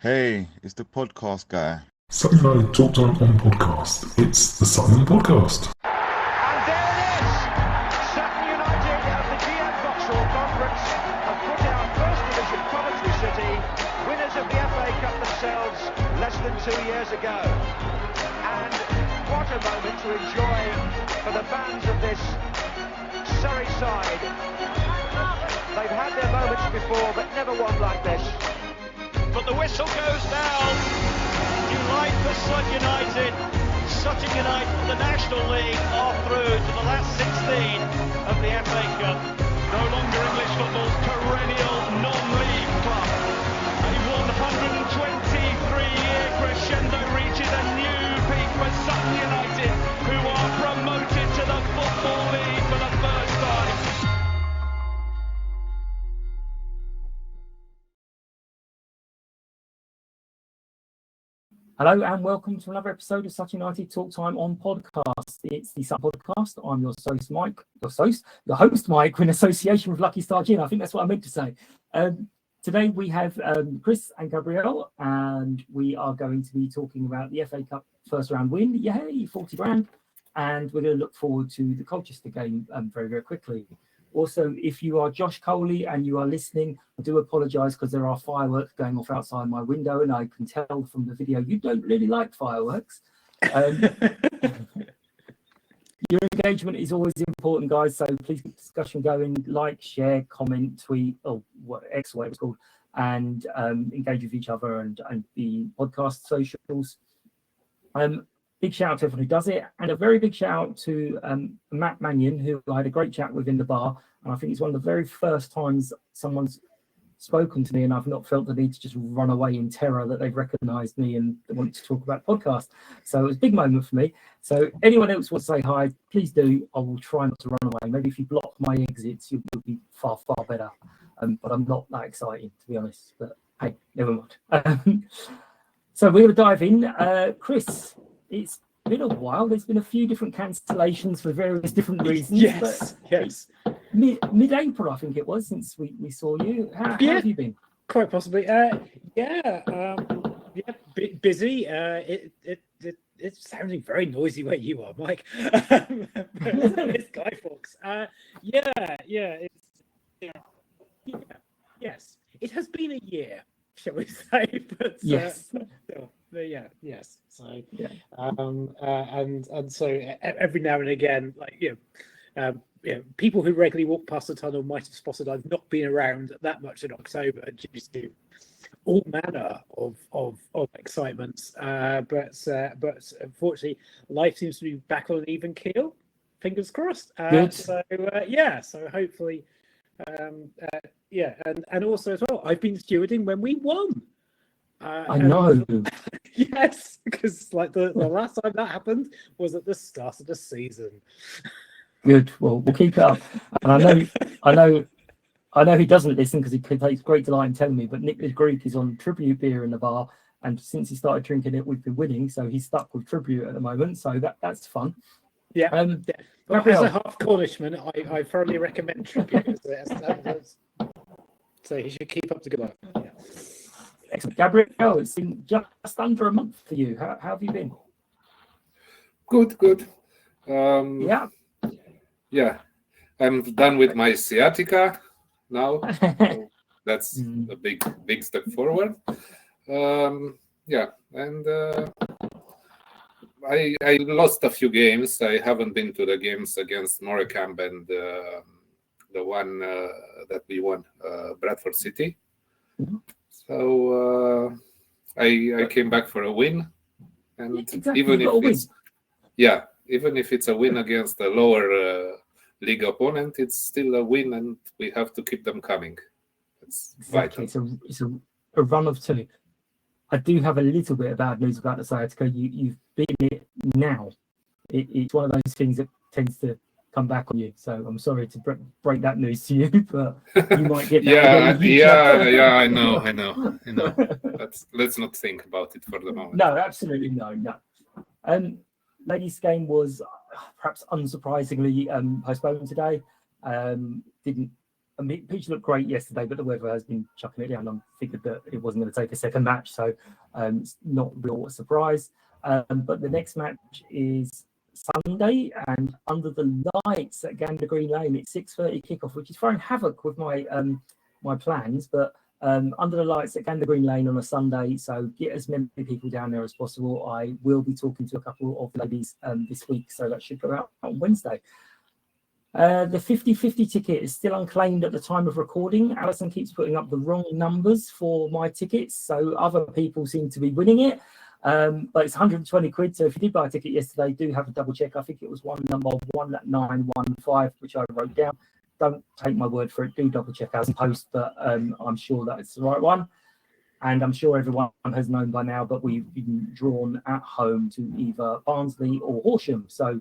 Hey, it's the podcast guy. Sutton United Talk Time on podcast. It's the Sutton Podcast. And there it is! Sutton United at the GM Vauxhall Conference have put our First Division Coventry City winners of the FA Cup themselves less than 2 years ago. And what a moment to enjoy for the fans of this Surrey side. They've had their moments before, but never one like this. But the whistle goes down. Delight for Sutton United. Sutton United from the National League are through to the last 16 of the FA Cup. No longer English football's perennial non-league club. A 123-year crescendo reaches a new peak for Sutton United, who are promoted to the Football League for the first time. Hello and welcome to another episode of Sutton United Talk Time on podcast. It's the Sutton Podcast. I'm your host, Mike. Your host, Mike, in association with Lucky Star Gin. I think that's what I meant to say. Today we have Chris and Gabriel, and we are going to be talking about the FA Cup first round win. Yay, 40 grand. And we're going to look forward to the Colchester game very, very quickly. Also, if you are Josh Coley and you are listening, I do apologise because there are fireworks going off outside my window, and I can tell from the video you don't really like fireworks. Your engagement is always important, guys, so please keep the discussion going. Like, share, comment, tweet, or X, whatever it's called, and engage with each other and the podcast socials. Big shout out to everyone who does it, and a very big shout out to Matt Mannion, who I had a great chat with in the bar, and I think it's one of the very first times someone's spoken to me and I've not felt the need to just run away in terror that they've recognised me and want to talk about the podcast. So it was a big moment for me. So anyone else wants to say hi, please do. I will try not to run away. Maybe if you block my exits, you'll be far, far better. But I'm not that excited, to be honest. But hey, never mind. So we're going to dive in. Chris, it's been a while. There's been a few different cancellations for various different reasons. Yes. Mid-April, I think it was, since we saw you. How have you been? Quite possibly. Busy. It's sounding very noisy where you are, Mike. It's Guy Fawkes. Yes. It has been a year, shall we say? But yes. Yes. So, yeah. And so every now and again, people who regularly walk past the tunnel might have spotted I've not been around that much in October due to all manner of excitements. But unfortunately, life seems to be back on an even keel. Fingers crossed. So hopefully, and also as well, I've been stewarding when we won. I know. Yes, because the last time that happened was at the start of the season. Good. Well, we'll keep it up. And I know he doesn't listen because he takes great delight in telling me. But Nicholas Greek is on Tribute beer in the bar, and since he started drinking it, we've been winning. So he's stuck with Tribute at the moment. So that's fun. Yeah. But as a half Cornishman, I thoroughly recommend Tribute. So he should keep up the good work. Yeah. Excellent. Gabriel, it's been just under a month for you. How have you been? Good. Yeah, I'm done with my sciatica now. So that's a big step forward. And I lost a few games. I haven't been to the games against Morecambe and the one that we won, Bradford City. Mm-hmm. So I came back for a win, and exactly. even if it's a win against a lower league opponent, it's still a win, and we have to keep them coming. It's vital. It's a run of two. I do have a little bit of bad news about the sciatica. You've been it now. It's one of those things that tends to come back on you. So I'm sorry to break that news to you, but you might get that. I know. Let's not think about it for the moment. No, absolutely no. Ladies' game was perhaps unsurprisingly postponed today. Didn't I mean, pitch looked great yesterday, but the weather has been chucking it down. I figured that it wasn't going to take a second match, so it's not a real surprise. But the next match is Sunday, and under the lights at Gander Green Lane, it's 6:30 kickoff, which is throwing havoc with my my plans. But under the lights at Gander Green Lane on a Sunday, so get as many people down there as possible. I will be talking to a couple of ladies this week, so that should go out on Wednesday. The 50-50 ticket is still unclaimed at the time of recording. Alison keeps putting up the wrong numbers for my tickets, so other people seem to be winning it. But it's 120 quid, so if you did buy a ticket yesterday, do have a double check. I think it was number 1915, which I wrote down. Don't take my word for it, do double check as a post, but I'm sure that it's the right one. And I'm sure everyone has known by now, but we've been drawn at home to either Barnsley or Horsham. So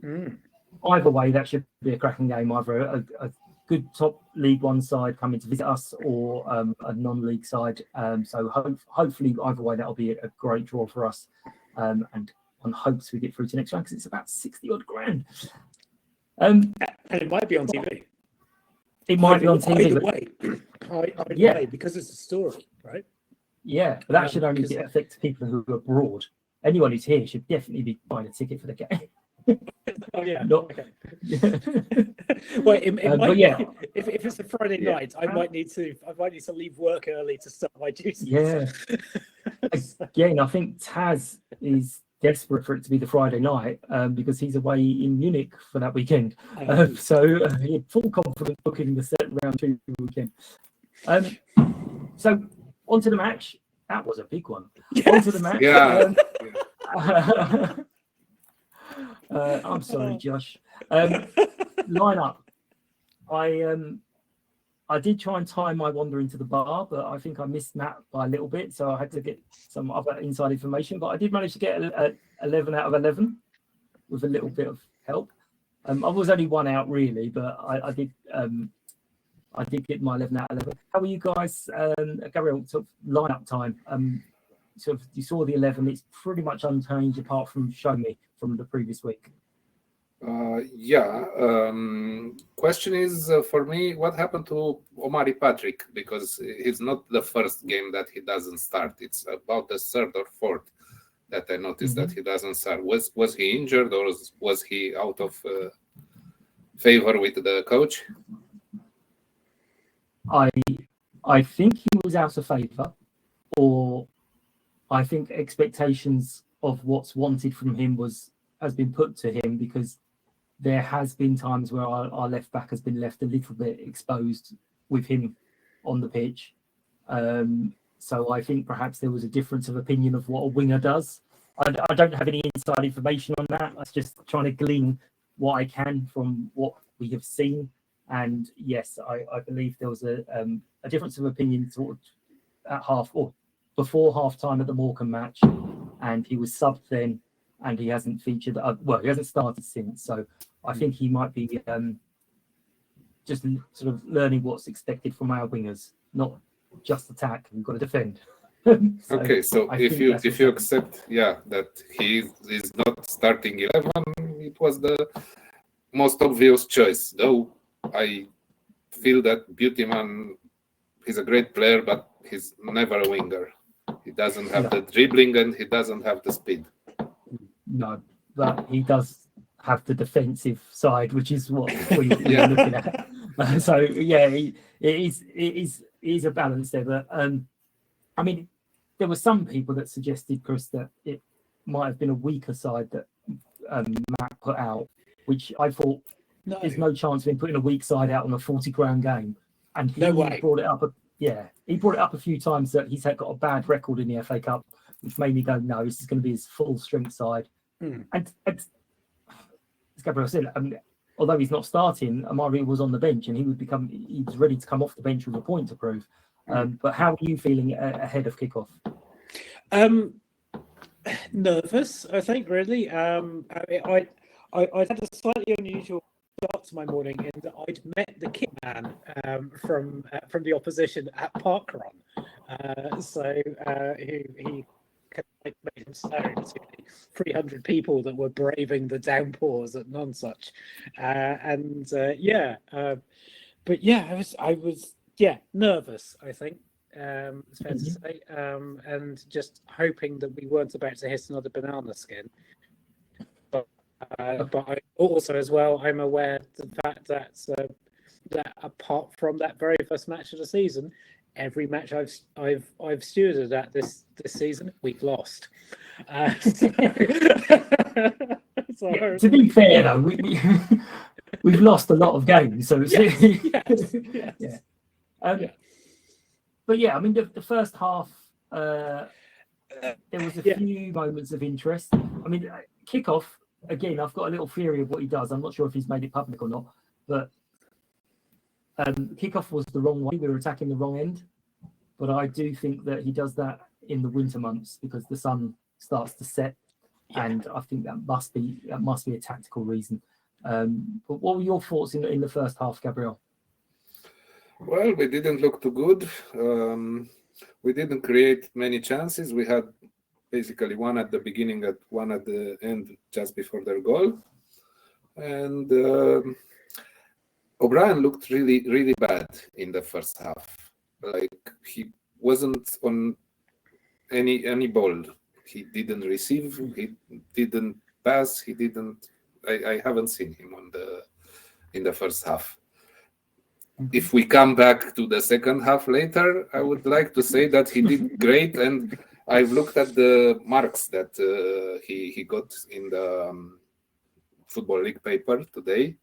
either way, that should be a cracking game, either a good top League One side coming to visit us or a non-league side. So hopefully either way, that'll be a great draw for us. And on hopes we get through to next round, because it's about 60 odd grand. And it might be on TV. It might be on TV. Either way. Either way, because it's a story, right? Yeah, but that should only affect people who are abroad. Anyone who's here should definitely be buying a ticket for the game. Oh yeah. Okay. Well, it might, but yeah, if it's a Friday night, I might need to leave work early to start my duties. Yeah. Again, I think Taz is desperate for it to be the Friday night because he's away in Munich for that weekend. So he had full confidence booking the set round 2 weekend. So on to the match. That was a big one. Yes. On to the match. Yeah. I'm sorry, Josh. Lineup. I did try and time my wander into the bar, but I think I missed Matt by a little bit, so I had to get some other inside information. But I did manage to get 11 out of 11 with a little bit of help. I was only one out really, but I did get my 11 out of 11. How are you guys, Gabriel? Sort of lineup time. Sort of you saw the 11. It's pretty much unchanged apart from Show Me from the previous week. Question is for me, what happened to Omari Patrick? Because it's not the first game that he doesn't start. It's about the third or fourth that I noticed that he doesn't start. Was he injured or was he out of favor with the coach? I think he was out of favour, or I think expectations of what's wanted from him has been put to him, because there has been times where our left back has been left a little bit exposed with him on the pitch. So I think perhaps there was a difference of opinion of what a winger does. I don't have any inside information on that. I was just trying to glean what I can from what we have seen. And yes, I believe there was a difference of opinion sort of at half or before half time at the Morecambe match, and he was subbed then, and he hasn't featured. He hasn't started since. So I think he might be just sort of learning what's expected from our wingers, not just attack. We've got to defend. So if you accept, that he is not starting 11, it was the most obvious choice. Though I feel that Beautyman is a great player, but he's never a winger. He doesn't have the dribbling and he doesn't have the speed. No, but he does have the defensive side, which is what we're looking at. It is a balance there. But I mean, there were some people that suggested, Chris, that it might have been a weaker side that Matt put out, which I thought there's no chance of him putting a weak side out on a 40-ground game. And he brought it up. He brought it up a few times that he's got a bad record in the FA Cup, which made me go, no, this is going to be his full strength side. And as Gabriel said, although he's not starting, Amari was on the bench and he was ready to come off the bench with a point to prove. But how are you feeling ahead of kickoff? Nervous, I think, really. I had a slightly unusual start to my morning in that I'd met the kit man from the opposition at Parkrun. He made him known to the 300 people that were braving the downpours at Nonsuch. But yeah, I was nervous, I think. It's fair to say, and just hoping that we weren't about to hit another banana skin. But I also, as well, I'm aware of the fact that that apart from that very first match of the season, every match I've stewarded at this season, we've lost. To be fair, though, we've lost a lot of games, so it's yes. But yeah, I mean, the first half, there was a few moments of interest. I mean, kickoff, again, I've got a little theory of what he does. I'm not sure if he's made it public or not, but kickoff was the wrong way. We were attacking the wrong end. But I do think that he does that in the winter months because the sun starts to set. And I think that must be a tactical reason. But what were your thoughts in the first half, Gabriel? Well, we didn't look too good. We didn't create many chances. We had basically one at the beginning, one at the end, just before their goal. And O'Brien looked really, really bad in the first half. Like he wasn't on any ball. He didn't receive. He didn't pass. He didn't. I haven't seen him in the first half. If we come back to the second half later, I would like to say that he did great. And I've looked at the marks that he got in the Football League paper today,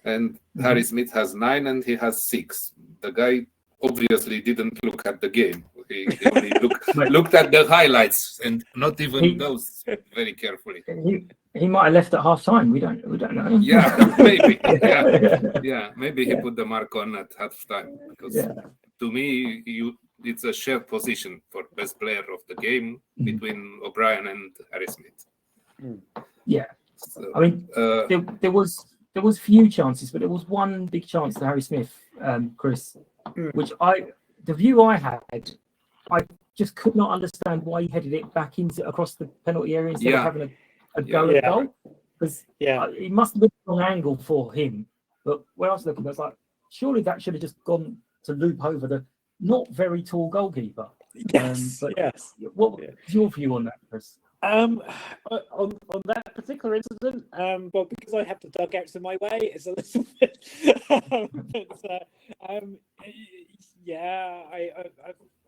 and Harry Smith has 9 and he has 6. The guy obviously didn't look at the game. He only looked at the highlights and not even those very carefully. He might have left at half time. We don't know. Yeah, maybe. Yeah, maybe he put the mark on at half time because to me, it's a shared position for best player of the game between O'Brien and Harry Smith. Yeah, so, I mean, there was few chances, but there was one big chance to Harry Smith, Chris, which the view I had, I just could not understand why he headed it back across the penalty area instead of having a go at goal, because it must have been a wrong angle for him. But when I was looking, I was like, surely that should have just gone to loop over the not very tall goalkeeper. What was your view on that, Chris? On that particular incident, well, because I have the dugouts in my way, it's a little bit.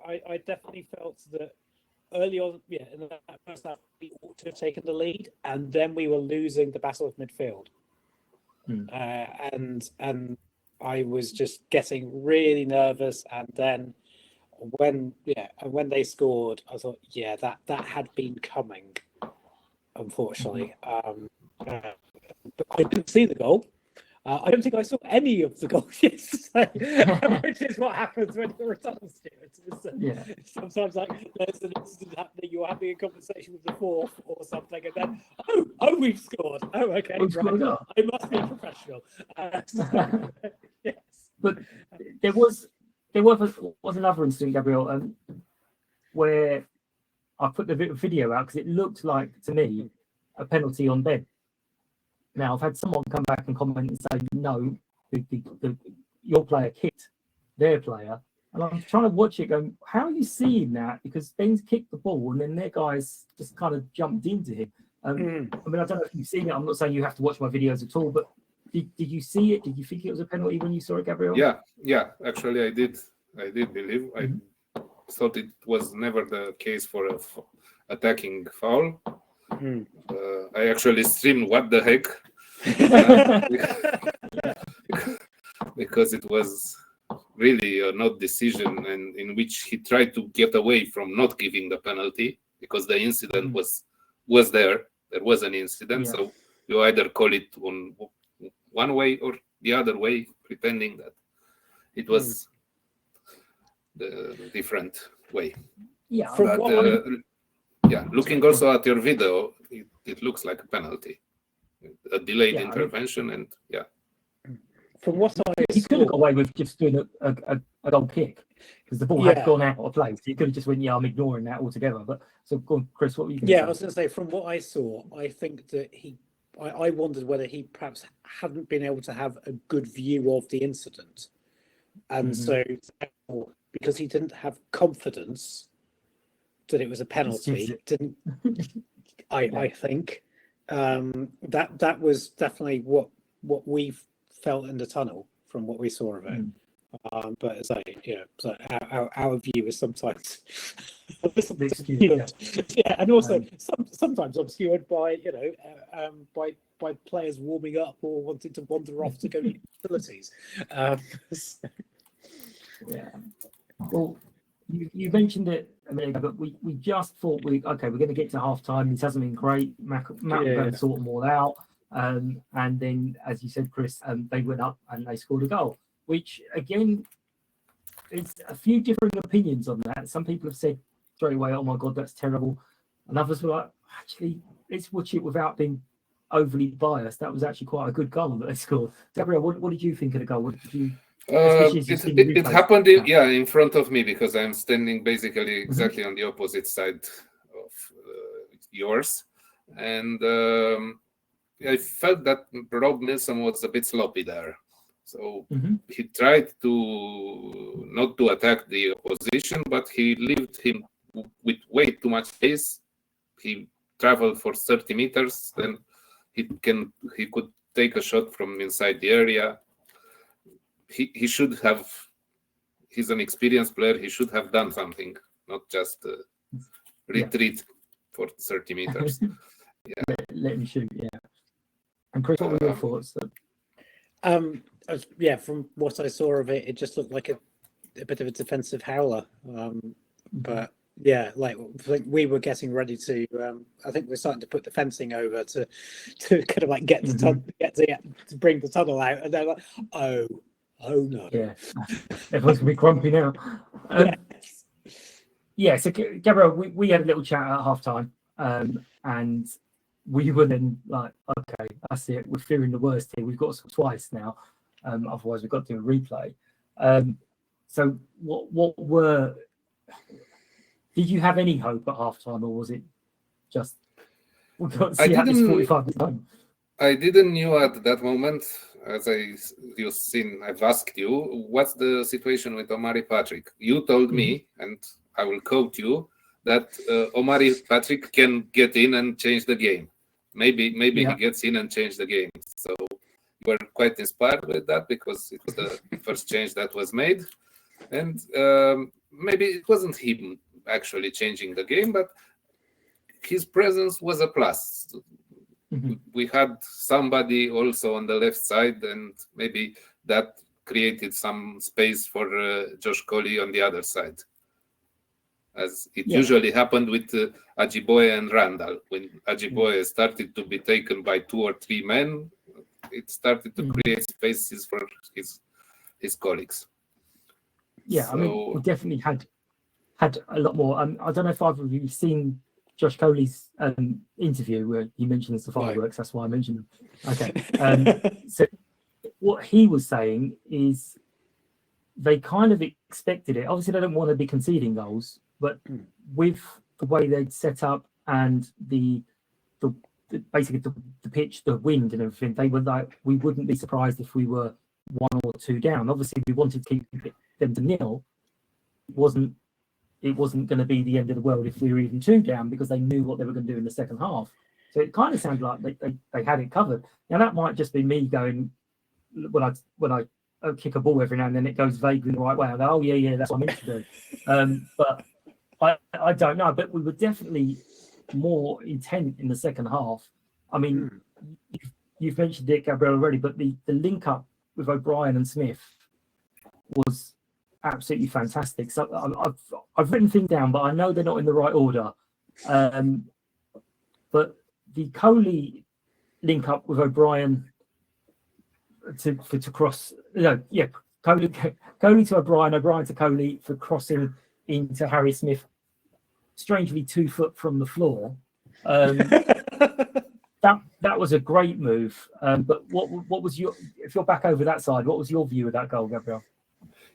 I definitely felt that early on, in that first half, we ought to have taken the lead, and then we were losing the battle of midfield, and I was just getting really nervous, and then when they scored, I thought, that had been coming, unfortunately. But I didn't see the goal. I don't think I saw any of the goals yesterday, which is what happens when you're a tunnel steward. Sometimes, like, there's an incident happening, you're having a conversation with the fourth or something, and then, we've scored. Oh, okay, right. I must be a professional. Yes. But there was another incident, Gabriel, where I put the video out because it looked like, to me, a penalty on Ben. Now, I've had someone come back and comment and say, no, your player kicked their player. And I'm trying to watch it going, how are you seeing that? Because Ben's kicked the ball and then their guys just kind of jumped into him. I mean, I don't know if you've seen it. I'm not saying you have to watch my videos at all, but did you see it? Did you think it was a penalty when you saw it, Gabriel? Yeah. Actually, I did believe. I thought it was never the case for a attacking foul. I actually streamed what the heck because it was really an odd decision, and in which he tried to get away from not giving the penalty because the incident was there. There was an incident, so you either call it on one way or the other way, pretending that it was the different way. Yeah, but looking also at your video, it looks like a penalty, a delayed intervention, and From what he could have got away with just doing a goal kick because the ball had gone out of place. He could have just went, I'm ignoring that altogether. But so, go on, Chris, what were you going to say? I was going to say, from what I saw, I think that I wondered whether he perhaps hadn't been able to have a good view of the incident, and so because he didn't have confidence that it was a penalty, didn't I think that was definitely what we felt in the tunnel from what we saw of it. But as I, so our view is sometimes obscured, and also sometimes obscured by by players warming up or wanting to wander off to go to facilities. Well, you mentioned it a minute ago, but we just thought we're going to get to half time. This hasn't been great. Matt will go and sort them all out. And then, as you said, Chris, they went up and they scored a goal, which again, it's a few differing opinions on that. Some people have said straight away, "Oh my God, that's terrible," and others were like, "Actually, let's watch it without being overly biased. That was actually quite a good goal that they scored." Gabriel, what did you think of the goal? What did you? It happened in front of me because I'm standing basically exactly on the opposite side of yours, and I felt that Rob Milsom was a bit sloppy there. So he tried to not to attack the opposition, but he left him with way too much space. He traveled for 30 meters, then he could take a shot from inside the area. He should have. He's an experienced player. He should have done something, not just retreat for 30 meters. Let him shoot. And Chris, what were your thoughts? From what I saw of it, it just looked like a bit of a defensive howler. But like I think we were getting ready to. I think we're starting to put the fencing over to kind of like get to bring the tunnel out, and they're like, oh no. Yeah, everyone's gonna be grumpy now. So Gabriel, we had a little chat at half time, and we were then like, okay, that's it. We're fearing the worst here. We've got to score twice now. Otherwise, we've got to do a replay. So, what were? Did you have any hope at half time, or was it just we got to see how this 45 minutes time? I didn't know at that moment, as I've asked you, what's the situation with Omari Patrick? You told me, and I will quote you, that Omari Patrick can get in and change the game. Maybe he gets in and change the game. So we're quite inspired with that because it was the first change that was made. And maybe it wasn't him actually changing the game, but his presence was a plus. We had somebody also on the left side, and maybe that created some space for Josh Colley on the other side, as it usually happened with Ajiboye and Randall. When Ajiboye started to be taken by 2 or 3 men, it started to create spaces for his colleagues. I mean, we definitely had a lot more. I don't know if either of you have seen Josh Coley's interview where he mentions the fireworks. That's why I mentioned them. Okay. So what he was saying is they kind of expected it. Obviously, they don't want to be conceding goals, but with the way they'd set up and the basically the pitch, the wind and everything, they were like, we wouldn't be surprised if we were 1 or 2 down. Obviously, we wanted to keep them to nil. It wasn't going to be the end of the world if we were even 2 down because they knew what they were going to do in the second half. So it kind of sounded like they had it covered. Now that might just be me going when I kick a ball every now and then it goes vaguely the right way. I go, oh yeah, that's what I meant to do. But I don't know. But we were definitely more intent in the second half. I mean, you've mentioned it, Gabriel, already, but the link up with O'Brien and Smith was absolutely fantastic. So I've written things down, but I know they're not in the right order. But the Coley link up with O'Brien to cross, Coley to O'Brien, O'Brien to Coley for crossing into Harry Smith, strangely 2 foot from the floor. That was a great move. But what was your? If you're back over that side, what was your view of that goal, Gabriel?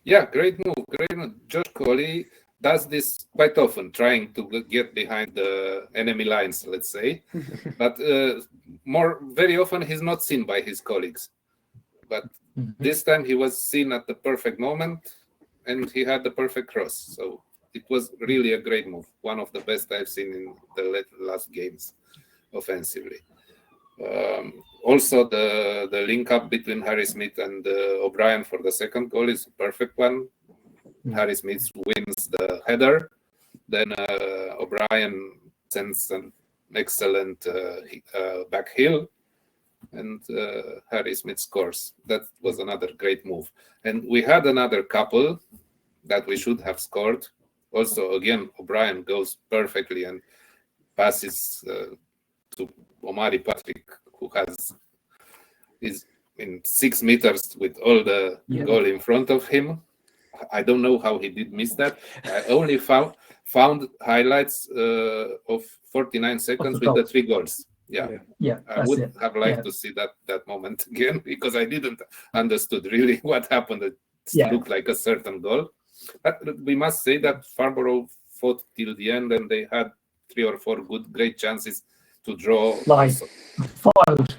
Yeah, great move. Josh Colley does this quite often, trying to get behind the enemy lines, let's say. But very often he's not seen by his colleagues. but this time he was seen at the perfect moment, and he had the perfect cross. So it was really a great move. One of the best I've seen in the last games offensively. Also, the link up between Harry Smith and O'Brien for the second goal is a perfect one. Harry Smith wins the header. Then O'Brien sends an excellent back heel, and Harry Smith scores. That was another great move. And we had another couple that we should have scored. Also, again, O'Brien goes perfectly and passes to Omari Patrick, who is in 6 meters with all the goal in front of him. I don't know how he did miss that. I only found highlights of 49 seconds with the 3 goals. I would have liked to see that moment again, because I didn't understood really what happened. It looked like a certain goal. But we must say that Farnborough fought till the end, and they had 3 or 4 great chances to draw. Filed.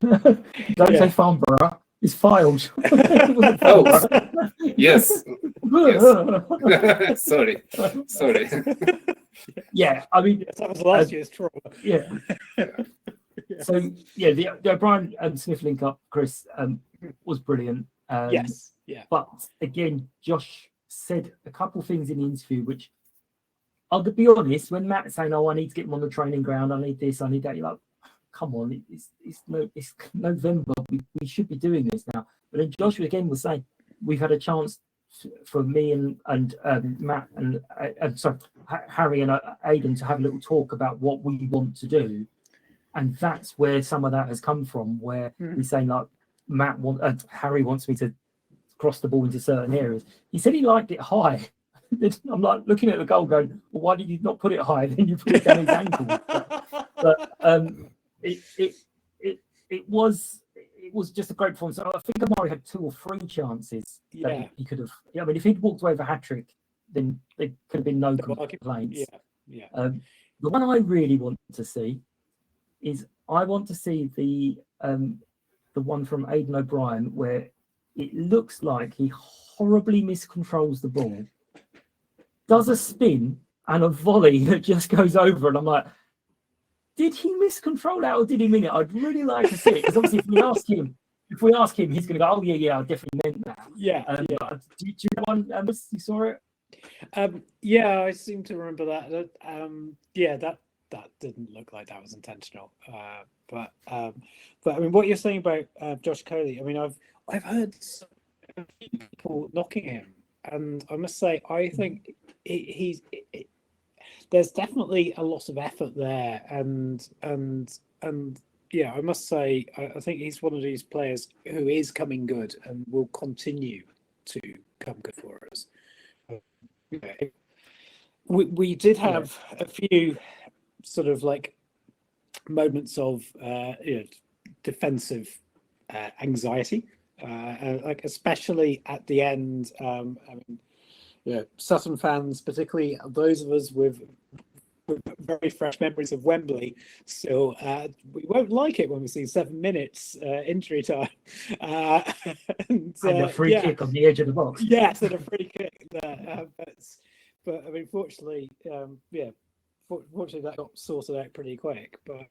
Don't say Farnborough. It's filed. Yes. Sorry. Yeah, I mean, that was last year's trauma. Yeah. So the O'Brien and Smith link up, Chris, was brilliant. Yes. Yeah. But again, Josh said a couple of things in the interview, which I'll be honest, when Matt's saying, "Oh, I need to get him on the training ground. I need this. I need that," you're like, "Come on, it's November. We should be doing this now." But then Josh again was saying, "We've had a chance for me and Matt and Harry and Aidan to have a little talk about what we want to do," and that's where some of that has come from. Where we're saying like Harry wants me to cross the ball into certain areas. He said he liked it high. I'm like looking at the goal, going, "Well, why did you not put it high? Then you put it down his ankle." But it was just a great performance. I think Omari had 2 or 3 chances that he could have. I mean, if he'd walked away with a hat-trick, then there could have been no complaints. The one I really want to see is the one from Aidan O'Brien, where it looks like he horribly miscontrols the ball, does a spin and a volley that just goes over, and I'm like, did he miscontrol that or did he mean it? I'd really like to see it, because obviously if we ask him, he's going to go, "Oh yeah, I definitely meant that." Do you know one? You saw it? I seem to remember that. That didn't look like that was intentional. But I mean, what you're saying about Josh Coley, I mean, I've heard some people knocking him, and I must say, I think there's definitely a lot of effort there, and I must say, I think he's one of these players who is coming good and will continue to come good for us. We did have a few sort of like moments of defensive anxiety, like especially at the end. I mean, Sutton fans, particularly those of us with very fresh memories of Wembley, so we won't like it when we see 7 minutes injury time, and a free kick on the edge of the box. Yes, and a free kick there. But I mean, fortunately, fortunately that got sorted out pretty quick. But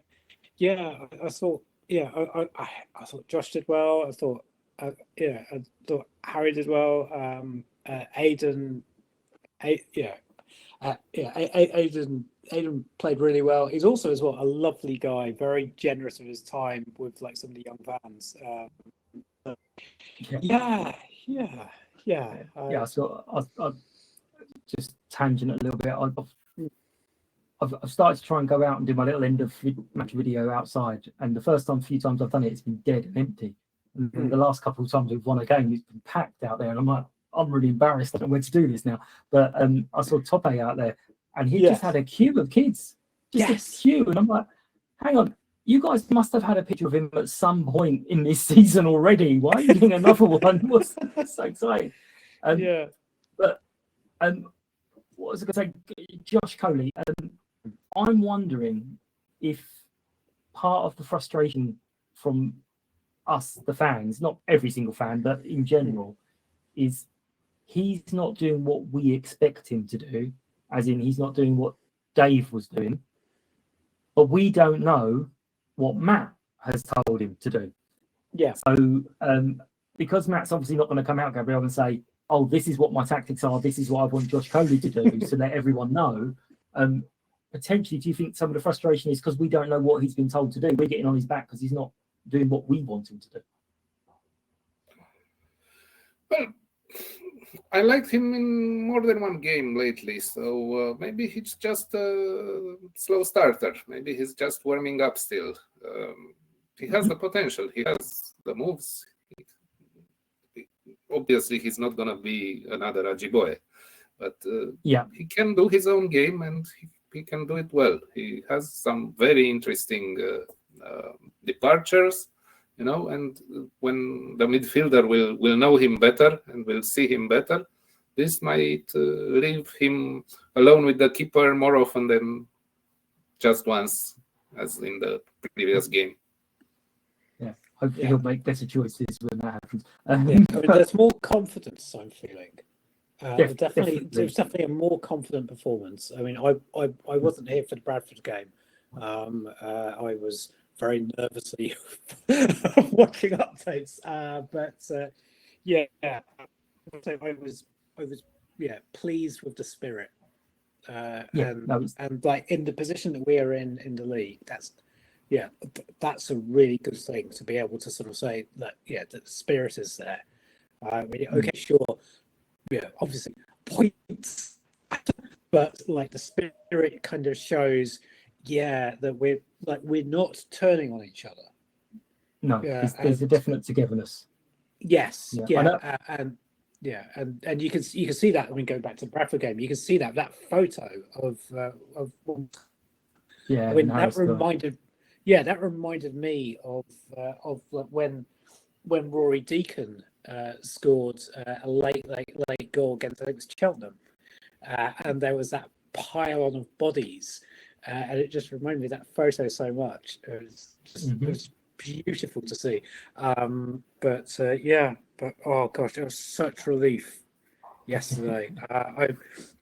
I thought, I thought Josh did well. I thought, Harry did well. Aidan played really well. He's also as well a lovely guy, very generous with his time with like some of the young fans. So I'll just tangent a little bit. I've started to try and go out and do my little end of match video outside, and the few times I've done it, it's been dead and empty. And the last couple of times we've won a game, it's been packed out there, and I'm like, I'm really embarrassed. I don't know where to do this now. But I saw Tope out there, and he just had a queue of kids, a queue, and I'm like, hang on, you guys must have had a picture of him at some point in this season already. Why are you doing another one? What's so exciting? But what was I going to say? Josh Coley. I'm wondering if part of the frustration from us, the fans, not every single fan, but in general, is he's not doing what we expect him to do, as in he's not doing what Dave was doing, but we don't know what Matt has told him to do. Yeah. So because Matt's obviously not going to come out, Gabriel, and say, oh, this is what my tactics are, this is what I want Josh Coley to do, to let everyone know. Potentially, do you think some of the frustration is because we don't know what he's been told to do? We're getting on his back because he's not doing what we want him to do. Well, I liked him in more than one game lately, so maybe he's just a slow starter. Maybe he's just warming up still. He has the potential. He has the moves. Obviously, he's not going to be another Ajiboye, but he can do his own game, and he can do it well. He has some very interesting departures, and when the midfielder will know him better and will see him better, this might leave him alone with the keeper more often than just once, as in the previous game. Yeah, hopefully he'll make better choices when that happens. There's more confidence, I'm feeling. Definitely. There's definitely a more confident performance. I mean, I wasn't here for the Bradford game. I was very nervously watching updates, but so I was pleased with the spirit. And like in the position that we are in the league, that's a really good thing to be able to sort of say that the spirit is there. Sure. Yeah, obviously points, but like the spirit kind of shows, that we're not turning on each other. No, there's a definite togetherness. Yes, and you can see that when going back to the Bradford game, you can see that photo of that reminded me of when Rory Deacon scored a late goal against, I think it was Cheltenham, and there was that pile of bodies, and it just reminded me of that photo so much. It was beautiful to see. But oh gosh, it was such relief yesterday.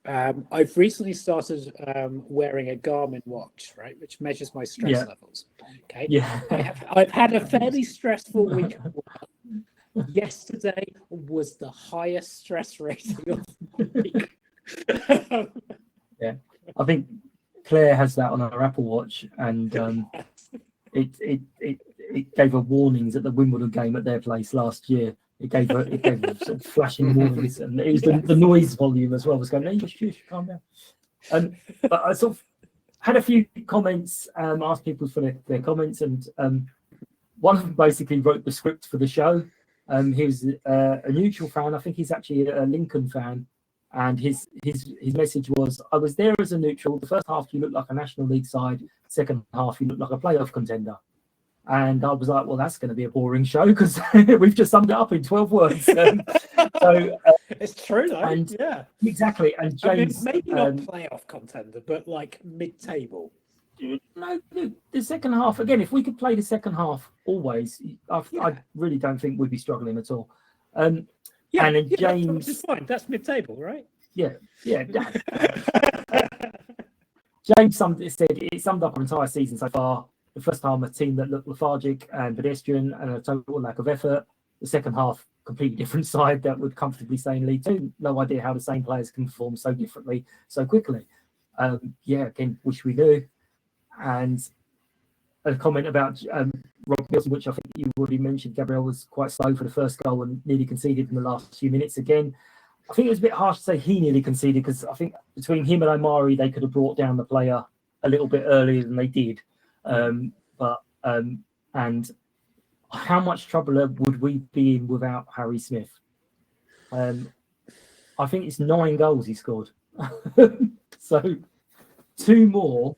I've recently started wearing a Garmin watch, right, which measures my stress levels. Okay. Yeah. I've had a fairly stressful week. Yesterday was the highest stress rating of the week. Yeah, I think Claire has that on her Apple Watch, and it gave her warnings at the Wimbledon game at their place last year. It gave her sort of flashing warnings, and it was the noise volume as well was going, "No, shush, calm down." But I sort of had a few comments, asked people for their comments, and one of them basically wrote the script for the show. He was a neutral fan. I think he's actually a Lincoln fan, and his message was, "I was there as a neutral. The first half you looked like a National League side. Second half you looked like a playoff contender." And I was like, "Well, that's going to be a boring show because we've just summed it up in 12 words." So it's true, though. And yeah, exactly. And James, maybe not playoff contender, but like mid-table. No, the second half again. If we could play the second half always, I really don't think we'd be struggling at all. And then James, that's fine. That's mid-table, right? Yeah. James summed up our entire season so far. The first half, a team that looked lethargic and pedestrian and a total lack of effort. The second half, completely different side that would comfortably stay in League Two. No idea how the same players can perform so differently so quickly. Again, wish we knew. And a comment about Rob Milson, which I think you already mentioned, Gabriel, was quite slow for the first goal and nearly conceded in the last few minutes again. I think it was a bit harsh to say he nearly conceded because I think between him and Omari, they could have brought down the player a little bit earlier than they did. And how much trouble would we be in without Harry Smith? I think it's 9 goals he scored. So 2 more.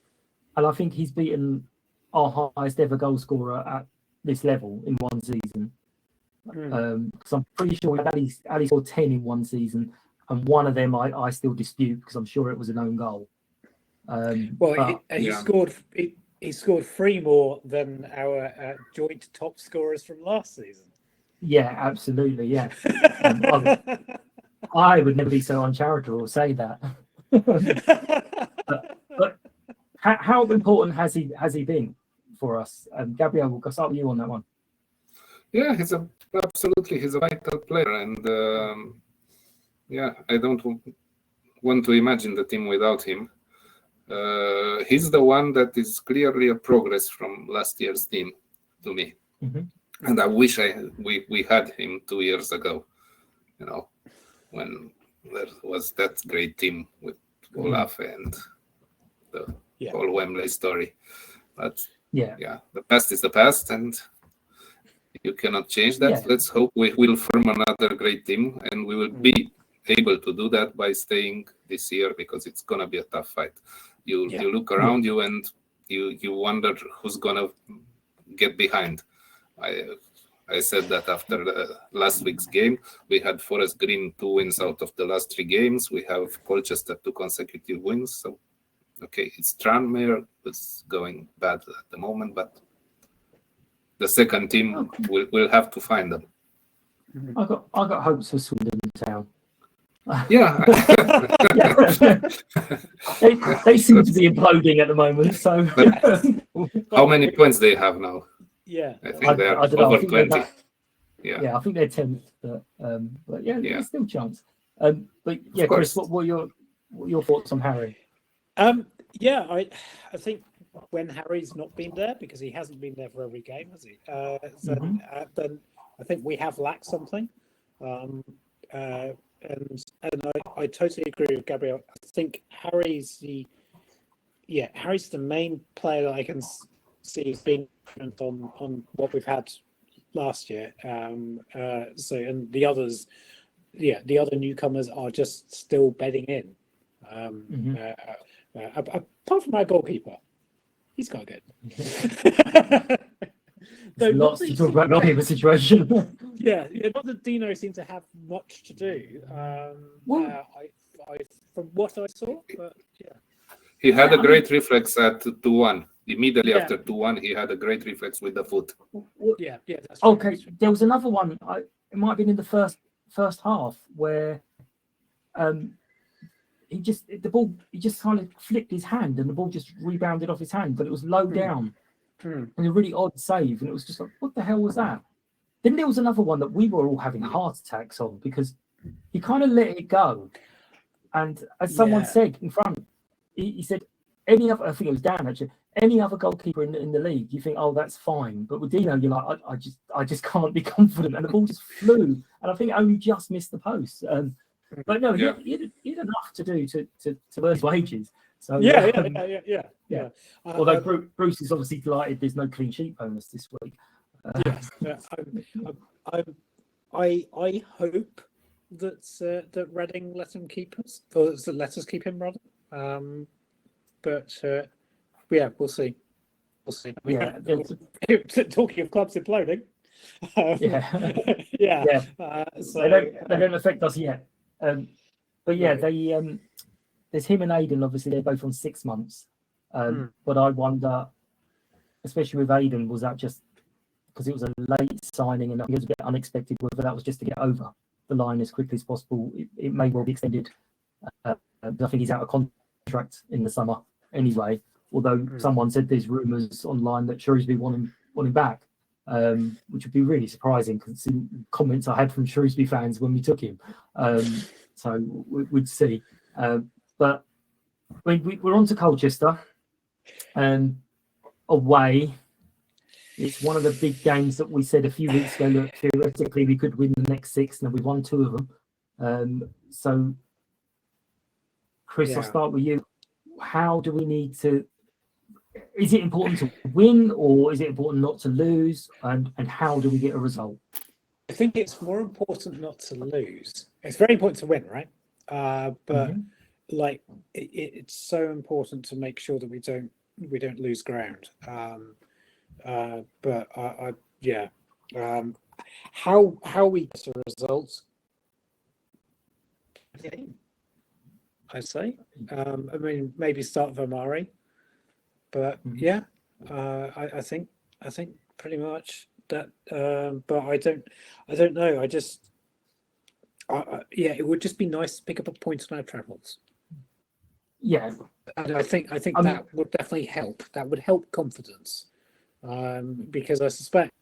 And I think he's beaten our highest ever goal scorer at this level in one season. Because I'm pretty sure Ali scored 10 in one season, and one of them I still dispute because I'm sure it was an own goal. He he scored 3 more than our joint top scorers from last season. Yeah, absolutely. Yeah. I would never be so uncharitable or say that. but how important has he been for us? Gabriel, we'll start with you on that one. Yeah, he's a vital player, and I don't want to imagine the team without him. He's the one that is clearly a progress from last year's team to me, and I wish we had him 2 years ago. You know, when there was that great team with Olaf and the whole Wembley story. But the past is the past, and you cannot change that. Yeah. Let's hope we will form another great team, and we will be able to do that by staying this year, because it's gonna be a tough fight. You look around you and you wonder who's gonna get behind. I said that after the last week's game. We had Forest Green 2 wins out of the last 3 games. We have Colchester 2 consecutive wins. So, okay, it's Tranmere that's going bad at the moment, but the second team will have to find them. I got hopes for Swindon Town. Yeah. they seem to be imploding at the moment. So, how many points they have now? Yeah, I think they're I don't know. over I think 20. I think they're 10th, but there's still a chance. But yeah, Of Chris, course. what are your thoughts on Harry? I think when Harry's not been there, because he hasn't been there for every game, has he? Then I think we have lacked something. And I totally agree with Gabriel. I think Harry's the main player that I can see as being different on what we've had last year. And the others, the other newcomers are just still bedding in. Apart from our goalkeeper, he's quite good. Lots to talk about goalkeeper situation. Not that Dino seemed to have much to do. From what I saw, but he had a great reflex at 2-1. Immediately after 2-1, he had a great reflex with the foot. That's true. Okay, there was another one. It might have been in the first half where he just kind of flicked his hand and the ball just rebounded off his hand, but it was low down. And a really odd save, and it was just like, what the hell was that? Then there was another one that we were all having heart attacks on because he kind of let it go. And as someone said in front, he said, any other, I think it was Dan actually, any other goalkeeper in the league, you think, oh, that's fine. But with Dino, you're like, I just can't be confident. And the ball just flew. And I think it only just missed the post. But no, he had enough to do to earn his wages. So yeah. Although Bruce is obviously delighted there's no clean sheet bonus this week. I hope that Reading let him keep us, or let us keep him rather. But we'll see. We'll see. Talking of clubs imploding. So they don't affect us yet. But there's him and Aiden. Obviously, they're both on 6 months. But I wonder, especially with Aiden, was that just because it was a late signing and it was a bit unexpected? Whether that was just to get over the line as quickly as possible. It may well be extended. I think he's out of contract in the summer anyway. Although someone said there's rumours online that Shrewsbury want him back, which would be really surprising because comments I had from Shrewsbury fans when we took him. So we'd see. But we're on to Colchester. Away. It's one of the big games that we said a few weeks ago that theoretically we could win the next 6, and we won 2 of them. So, Chris, I'll start with you. How do we need to? Is it important to win, or is it important not to lose? And how do we get a result? I think it's more important not to lose. It's very important to win, right? But it's so important to make sure that we don't lose ground. How we get a result? I say. Maybe start with Amari, but I think pretty much that. But I don't know. Yeah, it would just be nice to pick up a point on our travels. Yeah, And I think that would definitely help. That would help confidence, because I suspect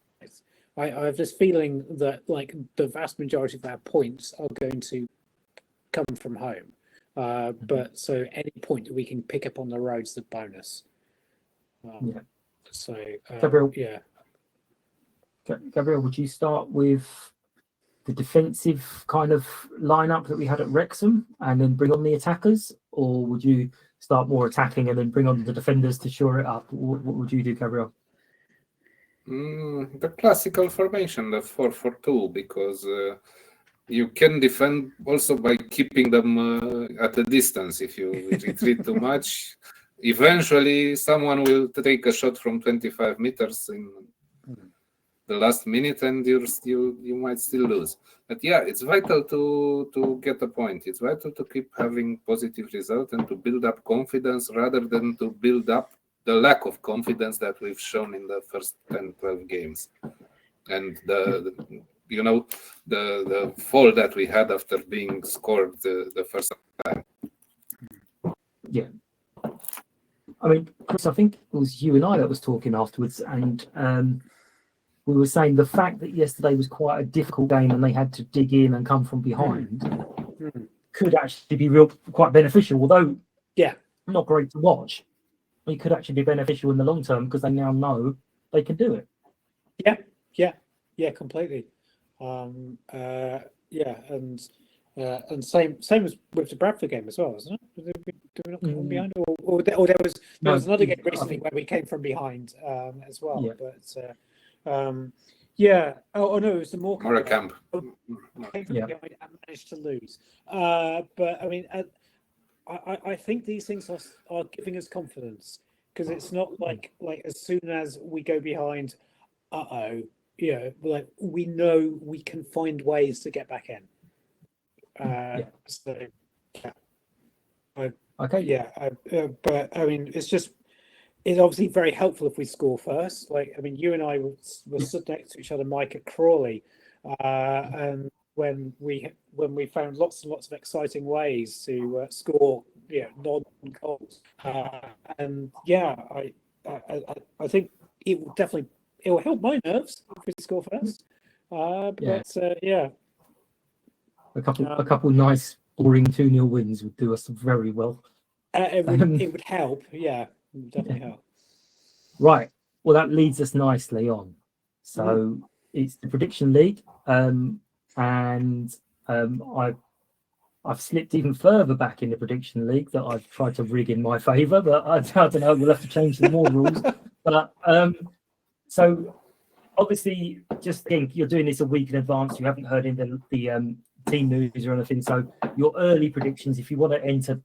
I have this feeling that like the vast majority of our points are going to come from home. But so any point that we can pick up on the road's the bonus. yeah. So Gabriel, yeah. Gabriel, would you start with the defensive kind of lineup that we had at Wrexham and then bring on the attackers, or would you start more attacking and then bring on the defenders to shore it up? What would you do, Gabriel? The classical formation, the 4-4-2, because you can defend also by keeping them at a distance. If you retreat too much, eventually someone will take a shot from 25 meters in the last minute, and you might still lose. But yeah, it's vital to get a point. It's vital to keep having positive results and to build up confidence rather than to build up the lack of confidence that we've shown in the first 10-12 games. And the fall that we had after being scored the first time. Yeah. I mean, Chris, I think it was you and I that was talking afterwards, and we were saying the fact that yesterday was quite a difficult game and they had to dig in and come from behind could actually be quite beneficial, although not great to watch. It could actually be beneficial in the long term because they now know they can do it. Yeah, completely. And same as with the Bradford game as well, isn't it? Did we not come from behind, or there was another game recently where we came from behind as well. Yeah. But yeah. Oh no, it was the Morecambe. Came from behind and managed to lose. But I mean, I think these things are giving us confidence, because it's not like as soon as we go behind, like we know we can find ways to get back in. So but I mean, it's obviously very helpful if we score first. Like, I mean, you and I were stood next to each other, Mike, at Crawley, and when we found lots and lots of exciting ways to score, non-goals, and I think it will help my nerves if we score first. A couple nice boring 2-0 wins would do us very well. It would help, it would definitely help. Right. Well, that leads us nicely on. So it's the prediction league, and I've slipped even further back in the prediction league that I've tried to rig in my favour, but I don't know. We'll have to change some more rules. But so obviously, just think you're doing this a week in advance. You haven't heard in the team news or anything. So your early predictions, if you want to enter,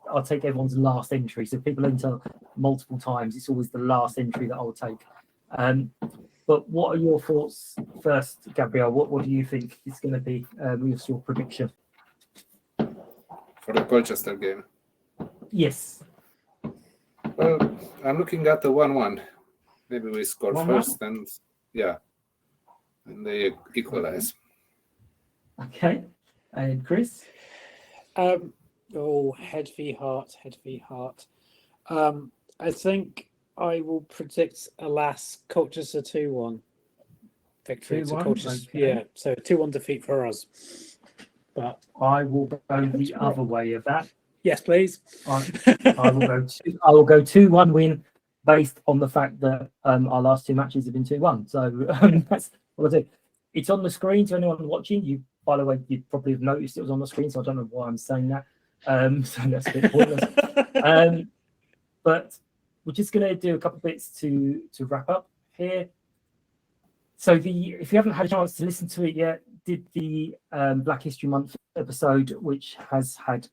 I'll take everyone's last entry. So if people enter multiple times, it's always the last entry that I'll take. But what are your thoughts first, Gabriel? What do you think is going to be your prediction? For the Colchester game? Yes. Well, I'm looking at the 1-1. Maybe we score 1-1? first and they equalize. Okay. And Chris? Head v heart. I think I will predict, alas, Colchester 2-1 victory to Colchester. Okay. Yeah, so 2-1 defeat for us. But I will go the other way of that. Yes, please. I will go 2-1 win based on the fact that our last two matches have been 2-1. So that's what I do. It's on the screen to anyone watching. By the way, you probably have noticed it was on the screen, so I don't know why I'm saying that. So that's a bit pointless. But we're just going to do a couple of bits to wrap up here. So if you haven't had a chance to listen to it yet, did the Black History Month episode, which has had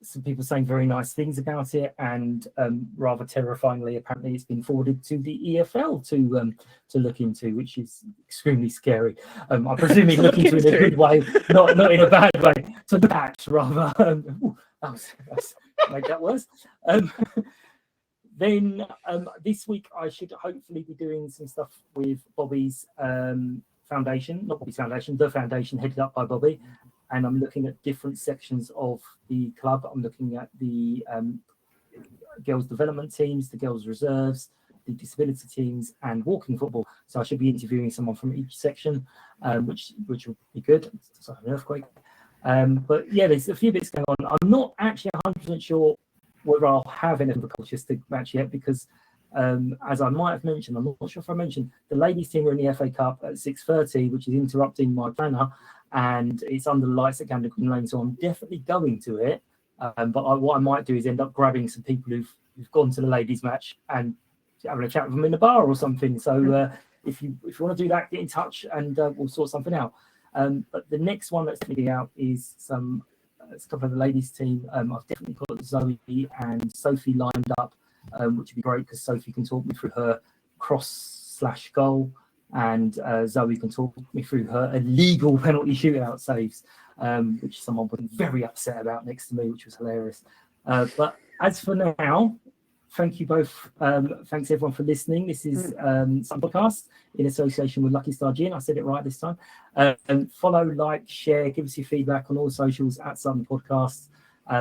some people saying very nice things about it, and rather terrifyingly, apparently it's been forwarded to the EFL to look into, which is extremely scary. I presume he's looking into it in a good way, not in a bad way. To the patch, rather. That was make that worse. Then this week I should hopefully be doing some stuff with Bobby's foundation, not Bobby's foundation, the foundation headed up by Bobby. And I'm looking at different sections of the club. I'm looking at the girls' development teams, the girls' reserves, the disability teams, and walking football. So I should be interviewing someone from each section, which will be good. It's like an earthquake. But yeah, there's a few bits going on. I'm not actually 100% sure whether I'll have anything for Colchester match yet, because as I might have mentioned, I'm not sure if I mentioned, the ladies team are in the FA Cup at 6:30, which is interrupting my planner, and it's under the lights at Camden Green Lane, so I'm definitely going to it. But what I might do is end up grabbing some people who've gone to the ladies match and having a chat with them in the bar or something. So if you want to do that, get in touch and we'll sort something out. But the next one that's coming out is it's a couple of the ladies team. I've definitely got Zoe and Sophie lined up, which would be great because Sophie can talk me through her cross/goal, and Zoe can talk me through her illegal penalty shootout saves, which someone was very upset about next to me, which was hilarious. But as for now, thank you both. Thanks everyone for listening. This is some podcast in association with Lucky Star Gin. I said it right this time. Follow, like, share, give us your feedback on all socials at Sutton Podcasts.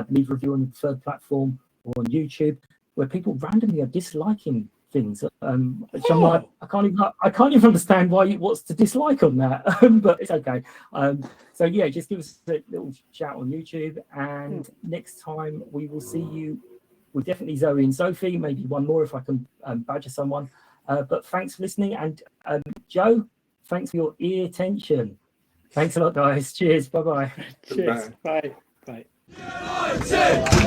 Leave a review on the third platform or on YouTube, where people randomly are disliking things. Which I'm like, I can't even understand what's to dislike on that. But it's okay. So yeah, just give us a little shout on YouTube, and next time we will see you. We're definitely Zoe and Sophie, maybe one more if I can badger someone. But thanks for listening. And Joe, thanks for your ear attention. Thanks a lot, guys. Cheers. Bye-bye. Cheers. Bye. Bye. United!